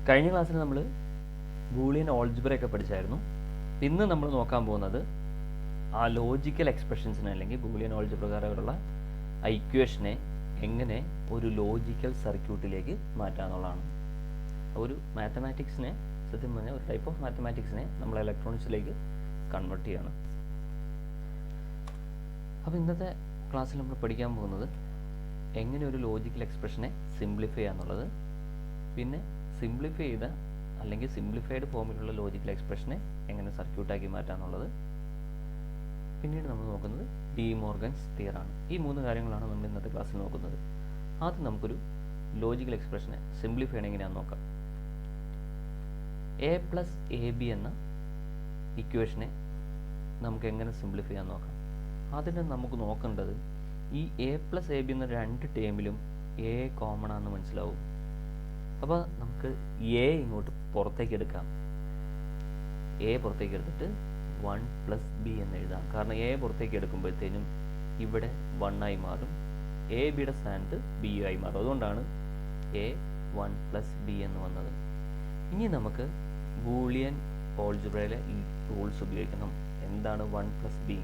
കഴിഞ്ഞ ക്ലാസ്സിൽ നമ്മൾ ബൂളിയൻ ഓൾജിബ്രയൊക്കെ പഠിച്ചായിരുന്നു. ഇന്ന് നമ്മൾ നോക്കാൻ പോകുന്നത് ആ ലോജിക്കൽ എക്സ്പ്രഷൻസിനെ അല്ലെങ്കിൽ ബൂളിയൻ ഓൾജിബ്ര പ്രകാരമുള്ള ഇക്വേഷനെ എങ്ങനെ ഒരു ലോജിക്കൽ സർക്യൂട്ടിലേക്ക് മാറ്റാമെന്നുള്ളതാണ്. ഒരു മാത്തമാറ്റിക്സിനെ, സത്യം പറഞ്ഞാൽ ഒരു ടൈപ്പ് ഓഫ് മാത്തമാറ്റിക്സിനെ നമ്മൾ ഇലക്ട്രോണിക്സിലേക്ക് കൺവേർട്ട് ചെയ്യണം. അപ്പോൾ ഇന്നത്തെ ക്ലാസ്സിൽ നമ്മൾ പഠിക്കാൻ പോകുന്നത് എങ്ങനെ ഒരു ലോജിക്കൽ എക്സ്പ്രഷനെ സിംപ്ലിഫൈ ചെയ്യാന്നുള്ളത്, പിന്നെ സിംപ്ലിഫൈ ചെയ്ത അല്ലെങ്കിൽ സിംപ്ലിഫൈഡ് ഫോമിലുള്ള ലോജിക്കൽ എക്സ്പ്രഷനെ എങ്ങനെ സർക്യൂട്ടാക്കി മാറ്റാന്നുള്ളത്, പിന്നീട് നമ്മൾ നോക്കുന്നത് ഡി മോർഗൻസ് തിയറാണ്. ഈ മൂന്ന് കാര്യങ്ങളാണ് നമ്മൾ ഇന്നത്തെ ക്ലാസ്സിൽ നോക്കുന്നത്. ആദ്യം നമുക്കൊരു ലോജിക്കൽ എക്സ്പ്രഷനെ സിംപ്ലിഫൈ ചെയ്യണം എങ്ങനെയാണെന്ന് നോക്കാം. എ പ്ലസ് എ ബി എന്ന ഇക്വേഷനെ നമുക്ക് എങ്ങനെ സിംപ്ലിഫൈ ചെയ്യാൻ നോക്കാം. അതിന് നമുക്ക് നോക്കേണ്ടത് ഈ എ പ്ലസ് എ ബി എന്ന രണ്ട് ടേമിലും എ കോമൺ ആണെന്ന് മനസ്സിലാവും. അപ്പോൾ നമുക്ക് എ ഇങ്ങോട്ട് പുറത്തേക്ക് എടുക്കാം. എ പുറത്തേക്ക് എടുത്തിട്ട് 1 പ്ലസ് ബി എന്ന് എഴുതാം. കാരണം എ പുറത്തേക്ക് എടുക്കുമ്പോഴത്തേനും ഇവിടെ 1 ആയി മാറും, എ ബിയുടെ സ്ഥാനത്ത് ബി ആയി മാറും. അതുകൊണ്ടാണ് എ 1 പ്ലസ് ബി എന്ന് വന്നത്. ഇനി നമുക്ക് ബൂളിയൻ ഓൾജിബ്രയിലെ ഈ റൂൾസ് ഉപയോഗിക്കണം. എന്താണ് 1 പ്ലസ് ബി?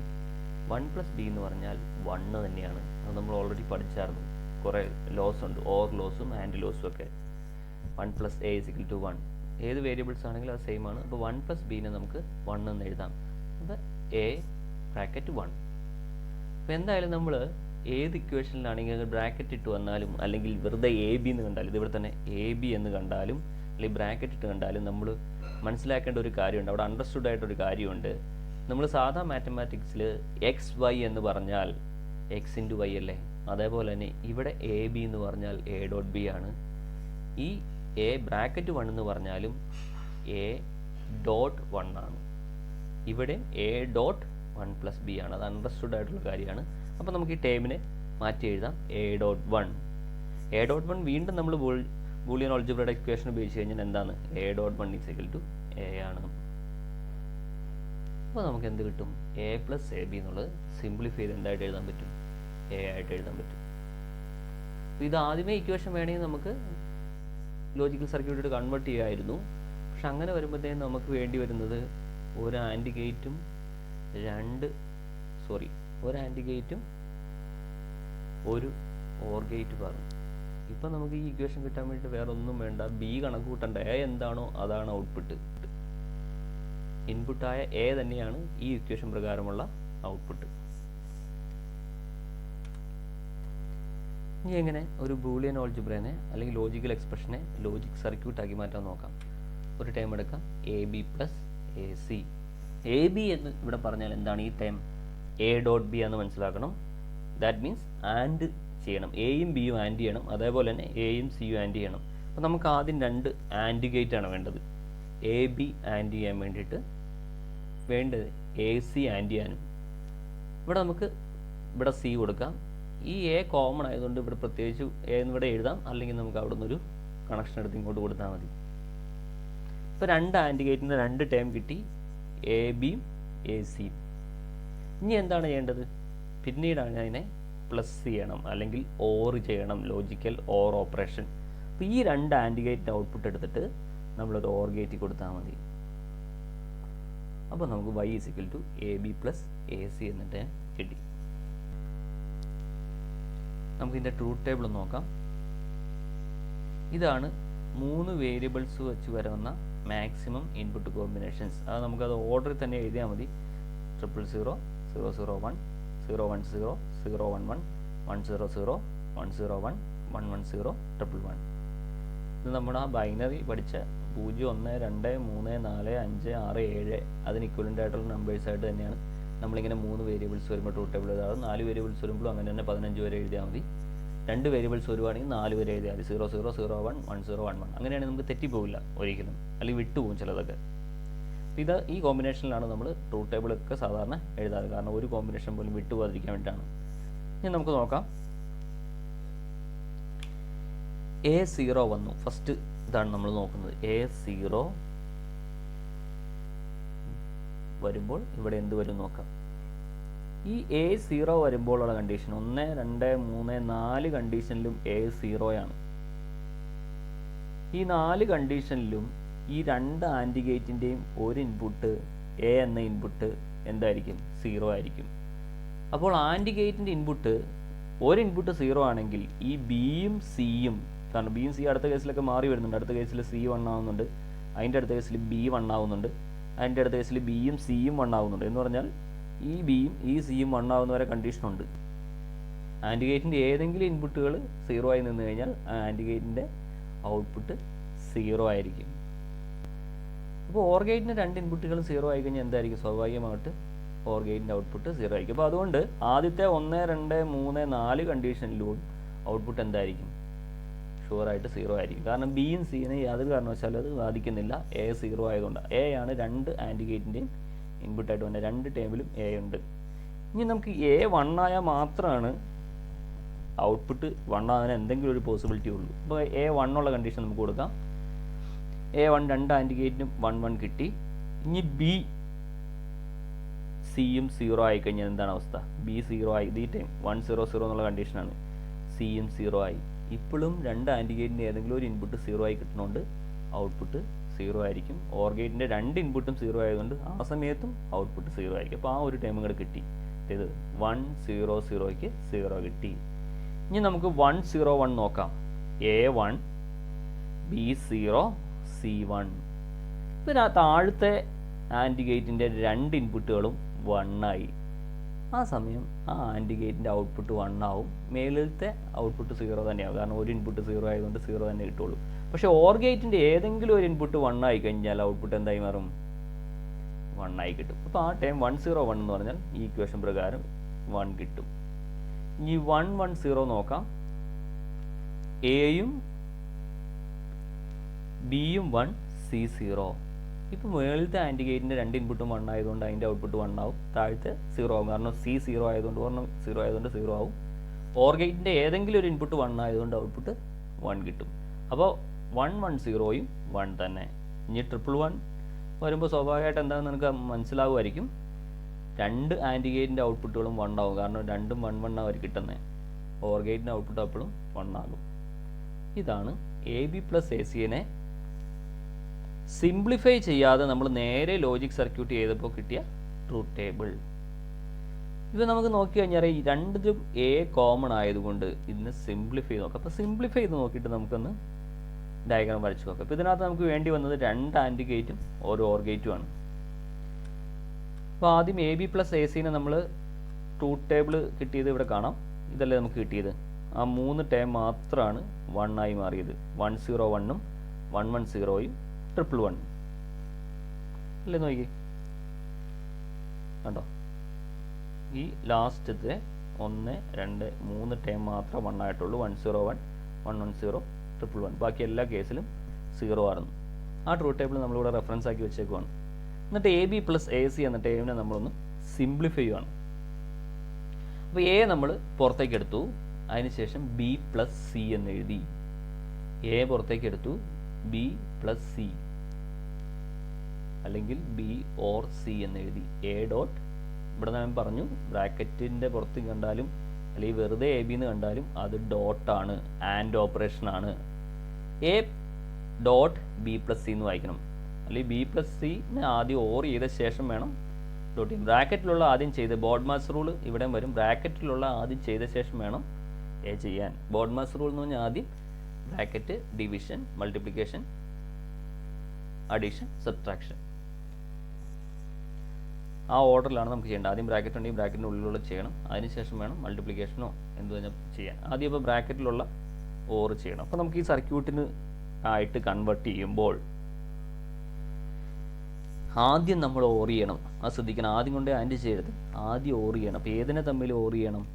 1 പ്ലസ് ബി എന്ന് പറഞ്ഞാൽ 1 തന്നെയാണ്. അത് നമ്മൾ ഓൾറെഡി പഠിച്ചായിരുന്നു. കുറേ ലോസ് ഉണ്ട്, ഓർ ലോസും ആൻഡ് ലോസും ഒക്കെ. 1 plus a is equal to 1. ഏത് വേരിയബിൾസ് ആണെങ്കിലും അത് സെയിം ആണ്. അപ്പോൾ 1 പ്ലസ് ബീനെ നമുക്ക് 1 എന്ന് എഴുതാം. അപ്പോൾ എ ബ്രാക്കറ്റ് 1. അപ്പോൾ എന്തായാലും നമ്മൾ ഏത് ഇക്വേഷനിലാണെങ്കിൽ ബ്രാക്കറ്റ് ഇട്ട് വന്നാലും അല്ലെങ്കിൽ വെറുതെ എ ബി എന്ന് കണ്ടാലും, ഇതിവിടെ തന്നെ എ ബി എന്ന് കണ്ടാലും അല്ലെങ്കിൽ ബ്രാക്കറ്റ് ഇട്ട് കണ്ടാലും നമ്മൾ മനസ്സിലാക്കേണ്ട ഒരു കാര്യമുണ്ട്, അവിടെ അണ്ടർസ്റ്റുഡ് ആയിട്ടൊരു കാര്യമുണ്ട്. നമ്മൾ സാധാ മാത്തമാറ്റിക്സിൽ എക്സ് വൈ എന്ന് പറഞ്ഞാൽ എക്സ് ഇൻറ്റു വൈ അല്ലേ? അതേപോലെ തന്നെ ഇവിടെ എ ബി എന്ന് പറഞ്ഞാൽ എ ഡോട്ട് ബി ആണ്. ഈ എ ബ്രാക്കറ്റ് 1 എന്ന് പറഞ്ഞാലും എ ഡോട്ട് 1 ആണ്. ഇവിടെ എ ഡോട്ട് 1 പ്ലസ് ബി ആണ്. അത് അണ്ടർസ്റ്റുഡ് ആയിട്ടുള്ള കാര്യമാണ്. അപ്പോൾ നമുക്ക് ഈ ടേമിനെ മാറ്റി എഴുതാം. A dot 1. എ ഡോട്ട് 1 വീണ്ടും നമ്മൾ ബൂളിയൻ ഓൾജിബ്രയുടെ ഇക്വേഷൻ ഉപയോഗിച്ച് കഴിഞ്ഞാൽ എന്താണ്? A dot 1 is equal to a ആണ്. അപ്പോൾ നമുക്ക് എന്ത് കിട്ടും? എ പ്ലസ് എ ബി എന്നുള്ളത് സിംപ്ലിഫൈ ചെയ്ത് എന്തായിട്ട് എഴുതാൻ പറ്റും? എ ആയിട്ട് എഴുതാൻ പറ്റും. അപ്പോൾ ഇത് ആദ്യമേ ഇക്വേഷൻ വേണമെങ്കിൽ നമുക്ക് ലോജിക്കൽ സർക്യൂട്ട് കൺവേർട്ട് ചെയ്യാമായിരുന്നു. പക്ഷെ അങ്ങനെ വരുമ്പോഴത്തേക്കും നമുക്ക് വേണ്ടി വരുന്നത് ഒരു ആൻഡ് ഗേറ്റും ഒരു ഓർ ഗേറ്റ് പറഞ്ഞു. ഇപ്പം നമുക്ക് ഈ ഇക്വേഷൻ കിട്ടാൻ വേണ്ടിയിട്ട് വേറെ ഒന്നും വേണ്ട, ബി കണക്ക് കൂട്ടണ്ട. എ എന്താണോ അതാണ് ഔട്ട്പുട്ട്. ഇൻപുട്ടായ എ തന്നെയാണ് ഈ ഇക്വേഷൻ പ്രകാരമുള്ള ഔട്ട്പുട്ട്. ഇനി എങ്ങനെ ഒരു ബൂളിയൻ ഓൾജിബ്രനെ അല്ലെങ്കിൽ ലോജിക്കൽ എക്സ്പ്രഷനെ ലോജിക് സർക്യൂട്ടാക്കി മാറ്റാൻ നോക്കാം. ഒരു ടേം എടുക്കാം, A B plus a C. A B എന്ന് ഇവിടെ പറഞ്ഞാൽ എന്താണ്? ഈ ടേം എ ഡോട്ട് ബി എന്ന് മനസ്സിലാക്കണം. ദാറ്റ് മീൻസ് ആൻഡ് ചെയ്യണം, എയും ബിയും ആൻഡ് ചെയ്യണം, അതേപോലെ തന്നെ എയും സിയും ആൻഡ് ചെയ്യണം. അപ്പോൾ നമുക്ക് ആദ്യം രണ്ട് ആൻഡ് ഗേറ്റ് ആണ് വേണ്ടത്. എ ബി ആൻഡ് ചെയ്യാൻ വേണ്ടിയിട്ട് വേണ്ടത് എ സി ആൻഡ് ചെയ്യാനും. ഇവിടെ നമുക്ക് ഇവിടെ സി കൊടുക്കാം. ഈ എ കോമൺ ആയതുകൊണ്ട് ഇവിടെ പ്രത്യേകിച്ച് എ എന്നിവിടെ എഴുതാം, അല്ലെങ്കിൽ നമുക്ക് അവിടെ നിന്നൊരു കണക്ഷൻ എടുത്ത് ഇങ്ങോട്ട് കൊടുത്താൽ മതി. ഇപ്പോൾ രണ്ട് ആൻഡ് ഗേറ്റിൻ്റെ രണ്ട് ടേം കിട്ടി, എ ബിയും എ സിയും. ഇനി എന്താണ് ചെയ്യേണ്ടത്? പിന്നീടാണ് അതിനെ പ്ലസ് ചെയ്യണം അല്ലെങ്കിൽ ഓർ ചെയ്യണം, ലോജിക്കൽ ഓർ ഓപ്പറേഷൻ. അപ്പോൾ ഈ രണ്ട് ആൻഡ് ഗേറ്റിൻ്റെ ഔട്ട്പുട്ട് എടുത്തിട്ട് നമ്മളൊരു ഓർ ഗേറ്റ് കൊടുത്താൽ മതി. അപ്പോൾ നമുക്ക് y is equal to a B plus a c എന്നിട്ട് കിട്ടി. നമുക്കിതിൻ്റെ ട്രൂത്ത് ടേബിൾ നോക്കാം. ഇതാണ് 3 വേരിയബിൾസ് വെച്ച് വരുന്ന മാക്സിമം ഇൻപുട്ട് കോമ്പിനേഷൻസ്. അത് നമുക്കത് ഓർഡറിൽ തന്നെ എഴുതിയാൽ മതി. 000, 001, 010, 011, 100, 101, 110, 111. ഇത് നമ്മുടെ ആ ബൈനറി പഠിച്ച 0, 1, 2, 3, 4, 5, 6, 7 അതിന് ഇക്വലൻ്റ് ആയിട്ടുള്ള നമ്പേഴ്സായിട്ട് തന്നെയാണ് നമ്മളിങ്ങനെ 3 വേരിയബിൾസ് വരുമ്പോൾ ട്രൂത്ത് ടേബിൾ എഴുതാറ്. 4 വേരിയബിൾസ് വരുമ്പോഴും അങ്ങനെ തന്നെ 15 വരെ എഴുതിയാൽ മതി. 2 വേരിയബിൾസ് വരുവാണെങ്കിൽ 4 വരെ എഴുതിയാൽ മതി. 00, 01, 10, 11. അങ്ങനെയാണെങ്കിൽ നമുക്ക് തെറ്റിപ്പോവില്ല ഒരിക്കലും, അല്ലെങ്കിൽ വിട്ടുപോകും ചിലതൊക്കെ. ഇത് ഈ കോമ്പിനേഷനിലാണ് നമ്മൾ ട്രൂത്ത് ടേബിളൊക്കെ സാധാരണ എഴുതാറ്. കാരണം ഒരു കോമ്പിനേഷൻ പോലും വിട്ടുപോകാതിരിക്കാൻ വേണ്ടിയിട്ടാണ്. ഇനി നമുക്ക് നോക്കാം. A0 വന്നു. ഫസ്റ്റ് ഇതാണ് നമ്മൾ നോക്കുന്നത്. A0 വരുമ്പോൾ ഇവിടെ എന്ത് വരും നോക്കാം. ഈ A0 വരുമ്പോഴുള്ള കണ്ടീഷൻ 1, 2, 3, 4 കണ്ടീഷനിലും A0 ആണ്. ഈ 4 കണ്ടീഷനിലും ഈ രണ്ട് ആൻഡ് ഗേറ്റിൻ്റെയും ഒരു ഇൻപുട്ട് എ എന്ന ഇൻപുട്ട് എന്തായിരിക്കും? 0 ആയിരിക്കും. അപ്പോൾ ആൻഡ് ഗേറ്റിൻ്റെ ഇൻപുട്ട് ഒരു ഇൻപുട്ട് 0 ആണെങ്കിൽ ഈ ബിയും സിയും, കാരണം ബിയും സി അടുത്ത കേസിലൊക്കെ മാറി വരുന്നുണ്ട്. അടുത്ത കേസിൽ സി 1 ആവുന്നുണ്ട്, അതിൻ്റെ അടുത്ത കേസിൽ ബി 1 ആവുന്നുണ്ട്, അതിൻ്റെ അടുത്ത കേസിൽ ബിയും സിയും 1 ആവുന്നുണ്ട്. എന്ന് പറഞ്ഞാൽ ഈ ബിയും ഈ സിയും 1 ആവുന്നവരെ കണ്ടീഷനുണ്ട്. ആൻഡ് ഗേറ്റിൻ്റെ ഏതെങ്കിലും ഇൻപുട്ടുകൾ 0 ആയി നിന്ന് കഴിഞ്ഞാൽ ആ ആൻഡ് ഗേറ്റിൻ്റെ ഔട്ട്പുട്ട് 0 ആയിരിക്കും. അപ്പോൾ ഓർ ഗേറ്റിൻ്റെ രണ്ട് ഇൻപുട്ടുകളും 0 ആയി കഴിഞ്ഞാൽ എന്തായിരിക്കും? സ്വാഭാവികമായിട്ട് ഓർ ഗേറ്റിൻ്റെ ഔട്ട്പുട്ട് 0 ആയിരിക്കും. അപ്പോൾ അതുകൊണ്ട് ആദ്യത്തെ 1, 2, 3, 4 കണ്ടീഷനിലും ഔട്ട്പുട്ട് എന്തായിരിക്കും? ഷുവറായിട്ട് 0 ആയിരിക്കും. കാരണം ബിയും സിനെ യാതൊരു കാരണവശാലും അത് ബാധിക്കുന്നില്ല. എ 0 ആയതുകൊണ്ടാണ്. എ ആണ് രണ്ട് ആൻഡ് ഗേറ്റിൻ്റെയും ഇൻപുട്ടായിട്ട് വന്നത്. രണ്ട് ടേബിളും എ ഉണ്ട്. ഇനി നമുക്ക് എ 1 ആയാൽ മാത്രമാണ് ഔട്ട്പുട്ട് 1 ആകാൻ എന്തെങ്കിലും ഒരു പോസിബിലിറ്റി ഉള്ളൂ. അപ്പോൾ എ 1 ഉള്ള കണ്ടീഷൻ നമുക്ക് കൊടുക്കാം. എ 1 രണ്ട് ആൻഡ് ഗേറ്റിനും 1, 1 കിട്ടി. ഇനി ബി സിയും 0 ആയി കഴിഞ്ഞാൽ എന്താണ് അവസ്ഥ? ബി 0 ആയി. ഈ ടൈം 1, 0, 0 എന്നുള്ള കണ്ടീഷനാണ്. സിയും 0 ആയി. ഇപ്പോഴും രണ്ട് ആൻഡ് ഗേറ്റിൻ്റെ ഏതെങ്കിലും ഒരു ഇൻപുട്ട് 0 ആയി കിട്ടുന്നതുകൊണ്ട് ഔട്ട്പുട്ട് 0 ആയിരിക്കും. ഓർ ഗേറ്റിൻ്റെ രണ്ട് ഇൻപുട്ടും 0 ആയതുകൊണ്ട് ആ സമയത്തും ഔട്ട്പുട്ട് 0 ആയിരിക്കും. അപ്പോൾ ആ ഒരു ടൈം കൂടെ കിട്ടി. ഇത് 1, 0, 0ക്ക് 0 കിട്ടി. ഇനി നമുക്ക് 1, 0, 1 നോക്കാം. A1 B0 C1. ഇതിന് താഴത്തെ ആൻഡ് ഗേറ്റിൻ്റെ രണ്ട് ഇൻപുട്ടുകളും 1 ആയി. ആ സമയം ആ ആൻഡ് ഗേറ്റിൻ്റെ ഔട്ട്പുട്ട് 1 ആവും. മേളിലത്തെ ഔട്ട്പുട്ട് 0 തന്നെയാവും. കാരണം ഒരു ഇൻപുട്ട് 0 ആയതുകൊണ്ട് 0 തന്നെ കിട്ടുള്ളൂ. പക്ഷേ ഓർ ഗേറ്റിൻ്റെ ഏതെങ്കിലും ഒരു ഇൻപുട്ട് 1 ആയി കഴിഞ്ഞാൽ ഔട്ട്പുട്ട് എന്തായി മാറും? 1 ആയി കിട്ടും. അപ്പോൾ ആ ടൈം 1, 0, 1 എന്ന് പറഞ്ഞാൽ ഈ ഇക്വേഷൻ പ്രകാരം 1 കിട്ടും. ഇനി 1, 1, 0 നോക്കാം. എയും ബിയും 1 സി 0. ഇപ്പോൾ മുകളിലത്തെ ആൻഡ് ഗേറ്റിൻ്റെ രണ്ട് ഇൻപുട്ടും 1 ആയതുകൊണ്ട് അതിൻ്റെ ഔട്ട്പുട്ട് 1 ആവും. താഴത്തെ 0 ആവും. കാരണം സി 0 ആയതുകൊണ്ട് 0 ആയതുകൊണ്ട് 0 ആവും. ഓർ ഗേറ്റിൻ്റെ ഏതെങ്കിലും ഒരു ഇൻപുട്ട് 1 ആയതുകൊണ്ട് ഔട്ട്പുട്ട് 1 കിട്ടും. അപ്പോൾ 1, 1, 0യും 1 തന്നെ. ഇനി 1, 1 വരുമ്പോൾ സ്വാഭാവികമായിട്ട് എന്താണെന്ന് നമുക്ക് മനസ്സിലാവുമായിരിക്കും. രണ്ട് ആൻഡ് ഗേറ്റിൻ്റെ ഔട്ട്പുട്ടുകളും 1 ആവും. കാരണം രണ്ടും 1, 1 അവർ കിട്ടുന്നത്. ഓർ ഗേറ്റിൻ്റെ ഔട്ട്പുട്ട് അപ്പോഴും 1 ആകും. ഇതാണ് എ ബി പ്ലസ് എ സിനെ സിംപ്ലിഫൈ ചെയ്യാതെ നമ്മൾ നേരെ ലോജിക് സർക്യൂട്ട് ചെയ്തപ്പോൾ കിട്ടിയ ട്രൂത്ത് ടേബിൾ. ഇത് നമുക്ക് നോക്കി കഴിഞ്ഞാൽ ഈ രണ്ടിലും എ കോമൺ ആയതുകൊണ്ട് ഇതിന് സിംപ്ലിഫൈ നോക്കാം. അപ്പോൾ സിംപ്ലിഫൈ ചെയ്ത് നോക്കിയിട്ട് നമുക്കൊന്ന് ഡയഗ്രാം വരച്ച് നോക്കാം. അപ്പോൾ ഇതിനകത്ത് നമുക്ക് വേണ്ടി വന്നത് രണ്ട് ആൻഡ് ഗേറ്റും ഒരു ഓർ ഗേറ്റുമാണ്. അപ്പോൾ ആദ്യം എ ബി പ്ലസ് എ സിനെ നമ്മൾ ട്രൂത്ത് ടേബിൾ കിട്ടിയത് ഇവിടെ കാണാം. ഇതല്ലേ നമുക്ക് കിട്ടിയത്. ആ 3 ടേം മാത്രമാണ് 1 ആയി മാറിയത്. 1, 0, 1ഉം 1, 1, 0യും 1, 1 അല്ലേ? നോക്കി കണ്ടോ? ഈ ലാസ്റ്റത്തെ 1, 2, 3 ടേം മാത്രമേ 1 ആയിട്ടുള്ളൂ. 1, 0, 1, 1, 1, 0, 1, 1. ബാക്കി എല്ലാ കേസിലും 0 ആയിരുന്നു. ആ ട്രൂത്ത് ടേബിൾ നമ്മളിവിടെ റെഫറൻസ് ആക്കി വെച്ചേക്കുവാണ്. എന്നിട്ട് A B plus a C എന്ന ടേമിനെ നമ്മളൊന്ന് സിംപ്ലിഫൈ ചെയ്യുകയാണ്. അപ്പോൾ എ നമ്മൾ പുറത്തേക്ക് എടുത്തു. അതിനുശേഷം ബി പ്ലസ് സി എന്ന് എഴുതി. എ പുറത്തേക്ക് എടുത്തു, ബി പ്ലസ് സി അല്ലെങ്കിൽ ബി ഓർ സി എന്ന് എഴുതി. എ ഡോട്ട് ഇവിടെ ഞാൻ പറഞ്ഞു ബ്രാക്കറ്റിൻ്റെ പുറത്ത് കണ്ടാലും അല്ലെങ്കിൽ വെറുതെ എ ബി എന്ന് കണ്ടാലും അത് ഡോട്ടാണ്, ആൻഡ് ഓപ്പറേഷനാണ്. A dot B plus C എന്ന് വായിക്കണം. അല്ലെങ്കിൽ ബി പ്ലസ് സിനെ ആദ്യം ഓർ ചെയ്ത ശേഷം വേണം ഡോട്ട് ചെയ്യും. ബ്രാക്കറ്റിലുള്ള ആദ്യം ചെയ്ത് ബോഡ്മാസ് റൂൾ ഇവിടെ വരും. ബ്രാക്കറ്റിലുള്ള ആദ്യം ചെയ്ത ശേഷം വേണം എ ചെയ്യാൻ. ബോഡ്മാസ് റൂൾ എന്ന് പറഞ്ഞാൽ ആദ്യം bracket, division, multiplication, addition, subtraction. ആ ഓർഡറിലാണ് നമുക്ക് ചെയ്യേണ്ടത്. ആദ്യം ബ്രാക്കറ്റ് ഉണ്ടെങ്കിൽ ബ്രാക്കറ്റിൻ്റെ ഉള്ളിലുള്ള ചെയ്യണം. അതിനുശേഷം വേണം മൾട്ടിപ്ലിക്കേഷനോ എന്ത് തന്നെ ചെയ്യാൻ. ആദ്യം ഇപ്പോൾ ബ്രാക്കറ്റിലുള്ള ഓർ ചെയ്യണം. അപ്പോൾ നമുക്ക് ഈ സർക്യൂട്ടിന് ആയിട്ട് കൺവേർട്ട് ചെയ്യുമ്പോൾ ആദ്യം നമ്മൾ ഓർ ചെയ്യണം. അത് ശ്രദ്ധിക്കണം. ആദ്യം കൊണ്ട് ആൻഡ് ചെയ്യരുത്, ആദ്യം ഓർ ചെയ്യണം. അപ്പോൾ ഏതിനെ തമ്മിൽ ഓർ ചെയ്യണം?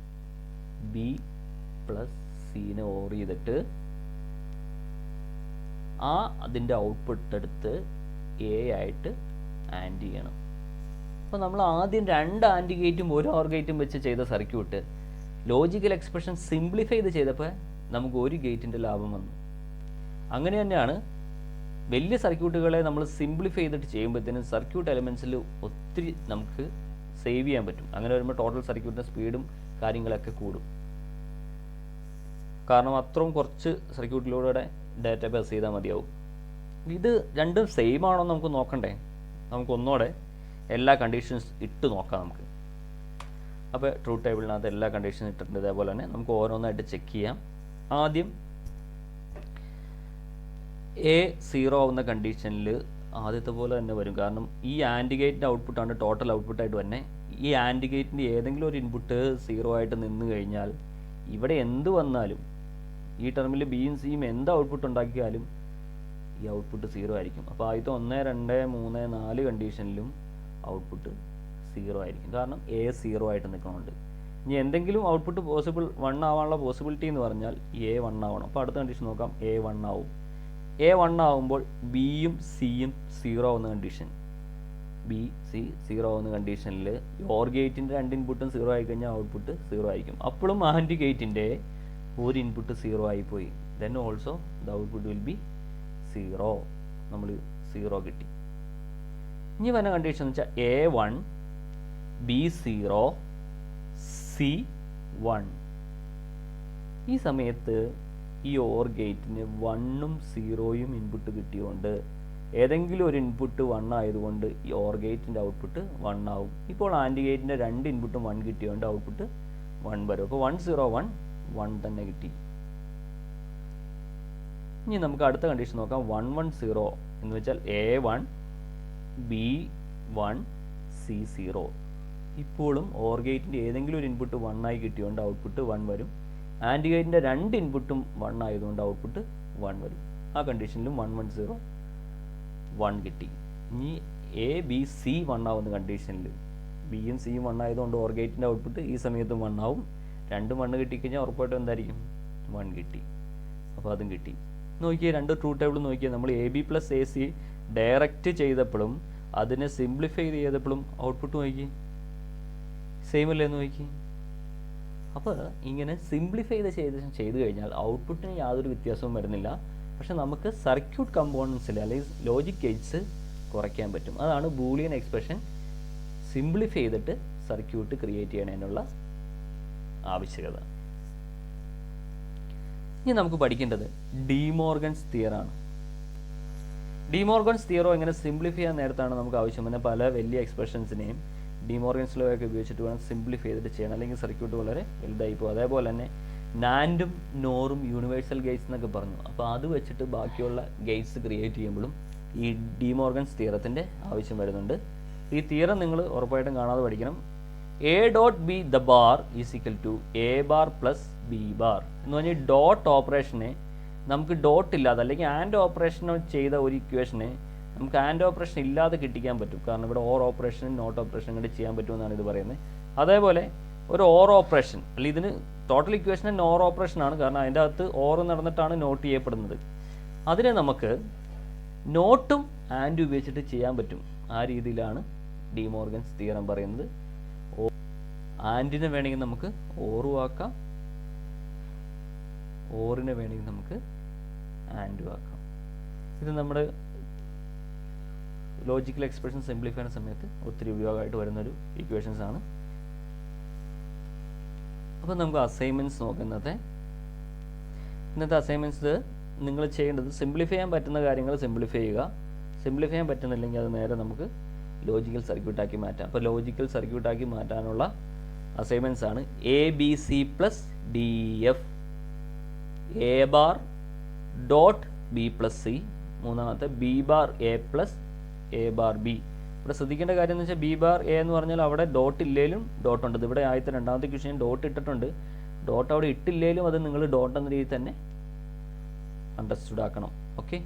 ബി പ്ലസ് സിനെ ഓർ ചെയ്തിട്ട് അതിൻ്റെ ഔട്ട്പുട്ട് എടുത്ത് എ ആയിട്ട് ആൻഡ് ചെയ്യണം. അപ്പോൾ നമ്മൾ ആദ്യം രണ്ട് ആൻഡ് ഗേറ്റും ഒരു ഓർ ഗേറ്റും വെച്ച് ചെയ്ത സർക്യൂട്ട് ലോജിക്കൽ എക്സ്പ്രഷൻ സിംപ്ലിഫൈ ചെയ്ത് ചെയ്തപ്പോൾ നമുക്ക് ഒരു ഗേറ്റിൻ്റെ ലാഭം വന്നു. അങ്ങനെ തന്നെയാണ് വലിയ സർക്യൂട്ടുകളെ നമ്മൾ സിംപ്ലിഫൈ ചെയ്തിട്ട് ചെയ്യുമ്പോഴത്തേനും സർക്യൂട്ട് എലമെൻറ്റ്സിൽ ഒത്തിരി നമുക്ക് സേവ് ചെയ്യാൻ പറ്റും. അങ്ങനെ വരുമ്പോൾ ടോട്ടൽ സർക്യൂട്ടിൻ്റെ സ്പീഡും കാര്യങ്ങളൊക്കെ കൂടും. കാരണം അത്രയും കുറച്ച് സർക്യൂട്ടിലൂടെ ഡാറ്റ പാസ് ചെയ്താൽ മതിയാവും. ഇത് രണ്ടും സെയിം ആണോ നമുക്ക് നോക്കണ്ടേ? നമുക്ക് ഒന്നുകൂടെ എല്ലാ കണ്ടീഷൻസ് ഇട്ട് നോക്കാം നമുക്ക്. അപ്പോൾ ട്രൂത്ത് ടേബിളിനകത്ത് എല്ലാ കണ്ടീഷൻസും ഇട്ടിട്ടുണ്ട്. ഇതേപോലെ തന്നെ നമുക്ക് ഓരോന്നായിട്ട് ചെക്ക് ചെയ്യാം. ആദ്യം A0 ആവുന്ന കണ്ടീഷനിൽ ആദ്യത്തെ പോലെ തന്നെ വരും. കാരണം ഈ ആൻഡ് ഗേറ്റിൻ്റെ ഔട്ട്പുട്ടാണ് ടോട്ടൽ ഔട്ട്പുട്ടായിട്ട് തന്നെ. ഈ ആൻഡ് ഗേറ്റിൻ്റെ ഏതെങ്കിലും ഒരു ഇൻപുട്ട് 0 ആയിട്ട് നിന്ന് കഴിഞ്ഞാൽ ഇവിടെ എന്ത് വന്നാലും ഈ ടെർമിൽ ബിയും സിയും എന്ത് ഔട്ട്പുട്ട് ഉണ്ടാക്കിയാലും ഈ ഔട്ട്പുട്ട് 0 ആയിരിക്കും. അപ്പോൾ ആദ്യത്തെ 1, 2, 3, 4 കണ്ടീഷനിലും ഔട്ട്പുട്ട് 0 ആയിരിക്കും. കാരണം A 0 ആയിട്ട് നിൽക്കുന്നുണ്ട്. ഇനി എന്തെങ്കിലും ഔട്ട്പുട്ട് 1 ആവാനുള്ള പോസിബിലിറ്റി എന്ന് പറഞ്ഞാൽ A 1 ആവണം. അപ്പോൾ അടുത്ത കണ്ടീഷൻ നോക്കാം. A 1 ആവും. A 1 ആവുമ്പോൾ ബിയും സിയും 0 ആവുന്ന കണ്ടീഷൻ, ബി സി 0 ആവുന്ന കണ്ടീഷനിൽ ഓർ ഗേറ്റിൻ്റെ 2 ഇൻപുട്ടും 0 ആയി കഴിഞ്ഞാൽ ഔട്ട്പുട്ട് 0 ആയിരിക്കും. അപ്പോഴും ആൻഡ് ഗേറ്റിൻ്റെ ഒരു ഇൻപുട്ട് 0 ആയിപ്പോയി. Then also the output will be 0. നമ്മൾ 0 കിട്ടി. ഇനി വരുന്ന കണ്ടീഷൻ എന്ന് വെച്ചാൽ A1 B0 C1. ഈ സമയത്ത് ഈ ഓർ ഗേറ്റിന് 1ഉം 0യും ഇൻപുട്ട് കിട്ടിയുകൊണ്ട് ഏതെങ്കിലും ഒരു ഇൻപുട്ട് 1 ആയതുകൊണ്ട് ഈ ഓർ ഗേറ്റിൻ്റെ ഔട്ട്പുട്ട് 1 ആവും. ഇപ്പോൾ ആൻഡ് ഗേറ്റിൻ്റെ 2 ഇൻപുട്ടും 1 കിട്ടിയുകൊണ്ട് ഔട്ട്പുട്ട് 1 വരും. അപ്പോൾ 1 0 1 1 തന്നെ കിട്ടി. ഇനി നമുക്ക് അടുത്ത കണ്ടീഷൻ നോക്കാം. 1 1 0 എന്ന് വെച്ചാൽ A1 B1 C0. ഇപ്പോഴും ഓർ ഗേറ്റിൻ്റെ ഏതെങ്കിലും ഒരു ഇൻപുട്ട് 1 ആയി കിട്ടിയുകൊണ്ട് ഔട്ട്പുട്ട് 1 വരും. ആൻഡ് ഗേറ്റിൻ്റെ 2 ഇൻപുട്ടും 1 ആയതുകൊണ്ട് ഔട്ട്പുട്ട് 1 വരും. ആ കണ്ടീഷനിലും 1 1 0 1 കിട്ടി. ഇനി A B C 1 ആവുന്ന കണ്ടീഷനിൽ ബിയും സിയും 1 ആയതുകൊണ്ട് ഓർ ഗേറ്റിൻ്റെ ഔട്ട്പുട്ട് ഈ സമയത്തും 1 ആവും. 2 1 കിട്ടിക്കഴിഞ്ഞാൽ ഉറപ്പായിട്ടും എന്തായിരിക്കും? 1 കിട്ടി. അപ്പോൾ അതും കിട്ടി. നോക്കിയേ, രണ്ട് ട്രൂത്ത് ടേബിൾ നോക്കിയാൽ നമ്മൾ AB + AC ഡയറക്റ്റ് ചെയ്തപ്പോഴും അതിനെ സിംപ്ലിഫൈ ചെയ്തപ്പോഴും ഔട്ട്പുട്ട് നോക്കി സെയിം അല്ലേ എന്ന് നോക്കി. അപ്പോൾ ഇങ്ങനെ സിംപ്ലിഫൈ ചെയ്ത് കഴിഞ്ഞാൽ ഔട്ട്പുട്ടിന് യാതൊരു വ്യത്യാസവും വരുന്നില്ല. പക്ഷെ നമുക്ക് സർക്യൂട്ട് കമ്പോണൻസിൽ അല്ലെങ്കിൽ ലോജിക് ഗേറ്റ്സ് കുറയ്ക്കാൻ പറ്റും. അതാണ് ബൂളിയൻ എക്സ്പ്രഷൻ സിംപ്ലിഫൈ ചെയ്തിട്ട് സർക്യൂട്ട് ക്രിയേറ്റ് ചെയ്യണതിനുള്ള ആവശ്യകത. ഇനി നമുക്ക് പഠിക്കേണ്ടത് ഡിമോർഗൻസ് തിയറാണ്. ഡിമോർഗൻസ് തിയറോ എങ്ങനെ സിംപ്ലിഫൈ ചെയ്യാൻ നേരത്താണ് നമുക്ക് ആവശ്യം വന്ന പല വലിയ എക്സ്പ്രഷൻസിനെയും ഡിമോർഗൻസ് ലോ ഒക്കെ ഉപയോഗിച്ചിട്ട് വേണം സിംപ്ലിഫൈ ചെയ്തിട്ട് ചെയ്യണം, അല്ലെങ്കിൽ സർക്യൂട്ട് വളരെ വലുതായി പോകും. അതേപോലെ തന്നെ നാൻഡും നോറും യൂണിവേഴ്സൽ ഗേറ്റ്സ് എന്നൊക്കെ പറഞ്ഞു. അപ്പോൾ അത് വെച്ചിട്ട് ബാക്കിയുള്ള ഗേറ്റ്സ് ക്രിയേറ്റ് ചെയ്യുമ്പോഴും ഈ ഡിമോർഗൻസ് തിയറത്തിൻ്റെ ആവശ്യം വരുന്നുണ്ട്. ഈ തിയറം നിങ്ങൾ ഉറപ്പായിട്ടും കാണാതെ പഠിക്കണം. A.B the bar is equal to A bar plus B bar എന്ന് പറഞ്ഞാൽ ഡോട്ട് ഓപ്പറേഷനെ നമുക്ക് ഡോട്ട് ഇല്ലാതെ അല്ലെങ്കിൽ ആൻഡ് ഓപ്പറേഷൻ ചെയ്ത ഒരു ഇക്വേഷനെ നമുക്ക് ആൻഡ് ഓപ്പറേഷൻ ഇല്ലാതെ കിട്ടിക്കാൻ പറ്റും. കാരണം ഇവിടെ ഓർ ഓപ്പറേഷനും നോട്ട് ഓപ്പറേഷനും കൂടി ചെയ്യാൻ പറ്റുമെന്നാണ് ഇത് പറയുന്നത്. അതേപോലെ ഒരു ഓർ ഓപ്പറേഷൻ അല്ലെങ്കിൽ ഇതിന് ടോട്ടൽ ഇക്വേഷൻ നോർ ഓപ്പറേഷൻ ആണ്. കാരണം അതിൻ്റെ അകത്ത് ഓർ നടന്നിട്ടാണ് നോട്ട് ചെയ്യപ്പെടുന്നത്. അതിനെ നമുക്ക് നോട്ടും ആൻഡ് ഉപയോഗിച്ചിട്ട് ചെയ്യാൻ പറ്റും. ആ രീതിയിലാണ് ഡിമോർഗൻസ് തിയറം പറയുന്നത്. ആൻഡിനെ വേണമെങ്കിൽ നമുക്ക് ഓറും ആക്കാം, ഓറിനെ വേണമെങ്കിൽ നമുക്ക് ആൻഡും ആക്കാം. ഇത് നമ്മുടെ ലോജിക്കൽ എക്സ്പ്രഷൻ സിംപ്ലിഫൈ ചെയ്യുന്ന സമയത്ത് ഒത്തിരി ഉപയോഗമായിട്ട് വരുന്നൊരു ഇക്വേഷൻസ് ആണ്. അപ്പോൾ നമുക്ക് അസൈൻമെൻറ്റ്സ് നോക്കുന്നത്. ഇന്നത്തെ അസൈൻമെൻറ്റ്സ് നിങ്ങൾ ചെയ്യേണ്ടത് സിംപ്ലിഫൈ ചെയ്യാൻ പറ്റുന്ന കാര്യങ്ങൾ സിംപ്ലിഫൈ ചെയ്യുക. സിംപ്ലിഫൈ ചെയ്യാൻ പറ്റുന്നില്ലെങ്കിൽ അത് നേരെ നമുക്ക് ലോജിക്കൽ സർക്യൂട്ടാക്കി മാറ്റാം. അപ്പോൾ ലോജിക്കൽ സർക്യൂട്ടാക്കി മാറ്റാനുള്ള അസൈൻമെൻറ്റ്സ് ആണ് ABC + DF A bar dot B + C. മൂന്നാമത്തെ B bar A + A bar B. ഇവിടെ ശ്രദ്ധിക്കേണ്ട കാര്യം എന്ന് വെച്ചാൽ B bar A എന്ന് പറഞ്ഞാൽ അവിടെ ഡോട്ട് ഇല്ലേലും ഡോട്ട് ഉണ്ട്. ഇവിടെ ആദ്യത്തെ രണ്ടാമത്തെ ക്വസ്റ്റ്യൻ ഡോട്ട് ഇട്ടിട്ടുണ്ട്. ഡോട്ട് അവിടെ ഇട്ടില്ലേലും അത് നിങ്ങൾ ഡോട്ട് എന്ന രീതിയിൽ തന്നെ അണ്ടർസ്റ്റുഡ് ആക്കണം. ഓക്കെ,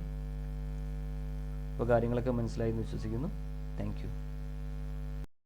അപ്പോൾ കാര്യങ്ങളൊക്കെ മനസ്സിലായി എന്ന് വിശ്വസിക്കുന്നു. Thank you.